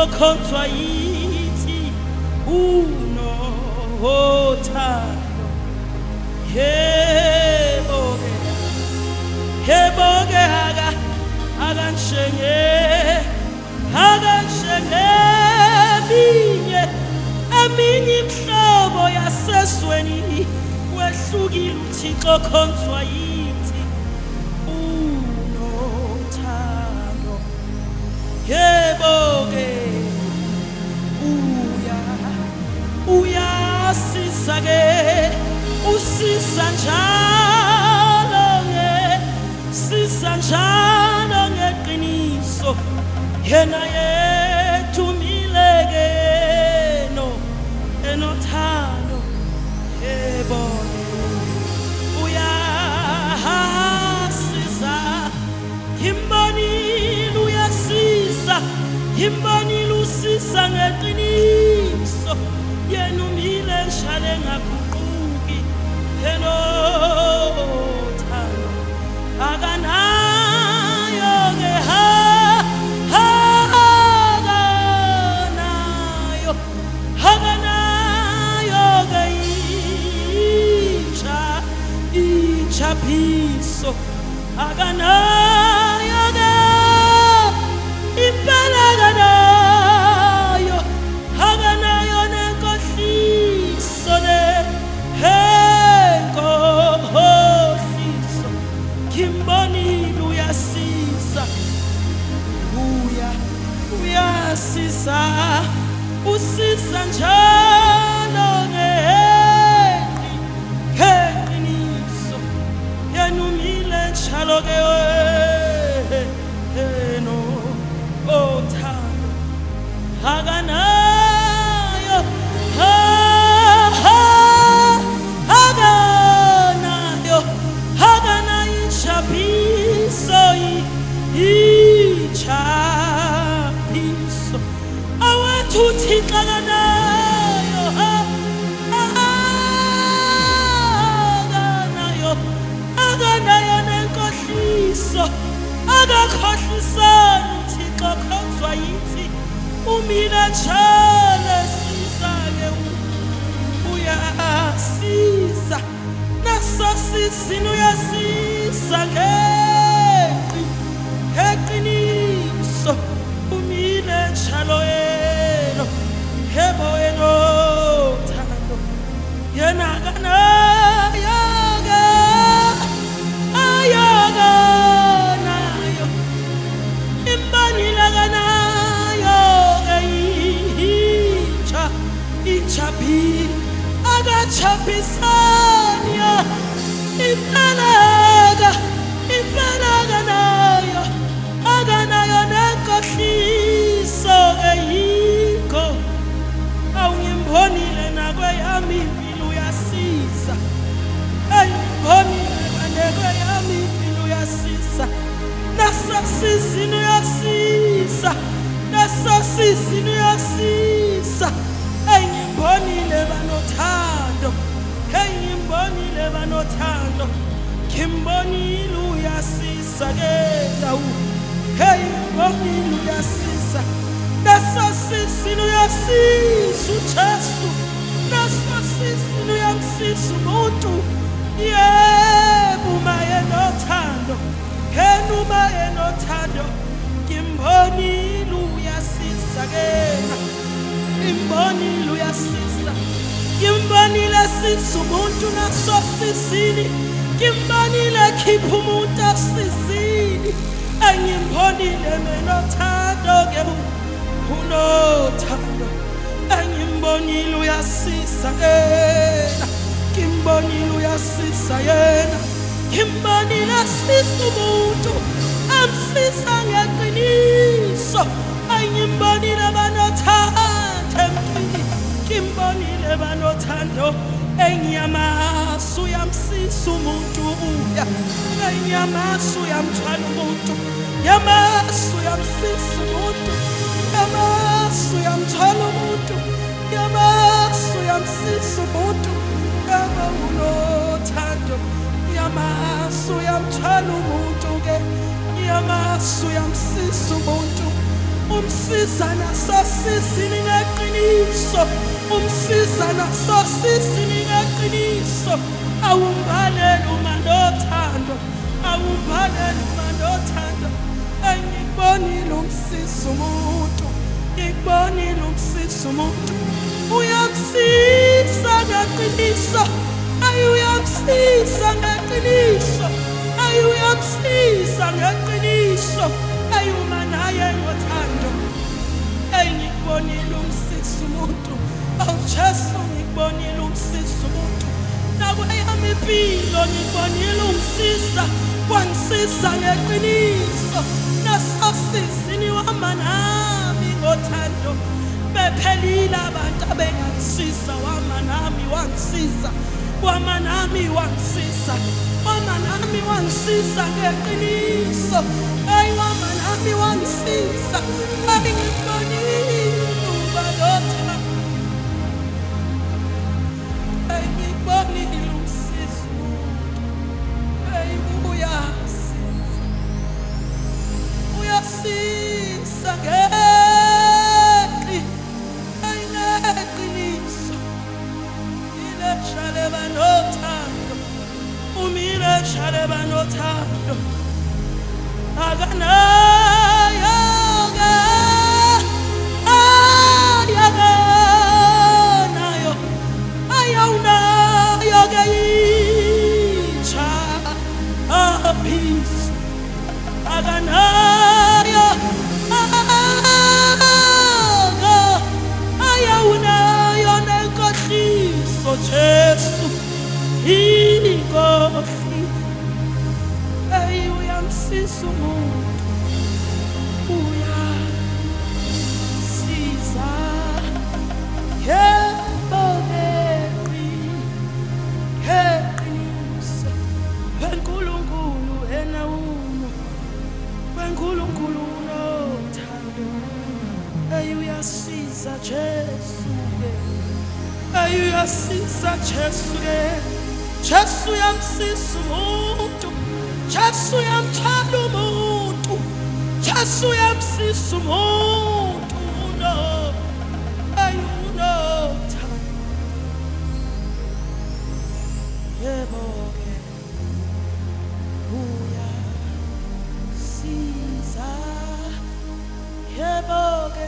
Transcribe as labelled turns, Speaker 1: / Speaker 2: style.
Speaker 1: uThixo khonzwa yithi unothando. Yebo-ke akanshenge eminye imhlobo yasesweni wehlukile uThixo khonzwa yithi unothando. Yebo-ke uyasiza-ke usisa njalo ngeqiniso yena yethu mileke enothando. Yebo-ke uyasiza yimbonile uyasiza yimbonile usisa ngeqiniso yena umile njalo engaguquki enothando. Akanayo-ke akanayo-ke ichapiso akanayo-ke impela akanayo nenkohliso nenkohliso. Kimbonile uyasiza uyasiza usisa njalo ngeqiniso yena umile njalo-ke othando. Akanayo ichapiso awethu uThixo akanayo nenkohliso akakhohlisani uThixo khonzwa yithi umile njalo siza-ke uyasiza nasosisini uyasiza ngeqiniso umile njalo yebo enothando yena akanayo-ke imbanile akanayo-ke ichapi akachapisani impela akanayo nenkohliso-ke yikho awungimbonile nakweyami impilo uyasiza engimbonile nakweyami impilo uyasiza nasosizini uyasiza engimbonile banothando ngimbonile uyasiza-ke nawu ngimbonile uyasiza nasosizini uyasiza uJesu nasosizini uyamsiza umuntu. Yebo uma enothando ngimbonile uyasiza-ke ngimbonile uyasiza ngimbonile siza umuntu nasosizini ngimbonile khipha umuntu asizini engimbonile menothando-ke unothando engimbonile uyasiza yena ngimbonile uyasiza yena ngimbonile asiza umuntu amsiza ngeqiniso engimbonile banothando emntwini ngimbonile banothando enyamasa uyamsiza umuntu enyamasa uyamthwala umuntu yamasa uyamsiza umuntu yamasa uyamthwala umuntu yamasa uyamsiza umuntu yaba unothando yamasa uyamthwala umuntu ke yamasa uyamsiza umuntu umsiza naso sisi ngeqiniso, umsiza naso sisi ngeqiniso. Awumbalele uma nothando, awumbalele uma nothando. Ngikubonile umsiza umuntu, ngikubonile umsiza umuntu. Uyamsiza ngeqiniso, uyamsiza ngeqiniso, uyamsiza ngeqiniso. Uma naye ngothando, ngikubonile umsiza umuntu. Jesu, ngikubonile umsiza umuntu. Nakweyami impilo ngikubonile umsiza, wangisiza ngeqiniso. Nasosizini wama nami ngothando, bephelile abantu abengangisiza, wama nami wangisiza, wama nami wangisiza, wama nami wangisiza ngeqiniso. Wama nami wangisiza, ngikubonile ubalotha, ngikubonile umsiza umuntu. Uyasiza, uyasiza ngeqiniso. Ileshale banothando, umile shale banothando. Jesu inkosi, uyamsiza umuntu, uyasiza. Yebo ngeqiniso, weNkulunkulu wena uno, weNkulunkulu unothando. Uyasiza Jesu, uyasiza Jesu, Jesu uyamsiza umuntu, Jesu uyamthanda umuntu, Jesu uyamsiza umuntu. Unothando. Yebo ke uyasiza, yebo ke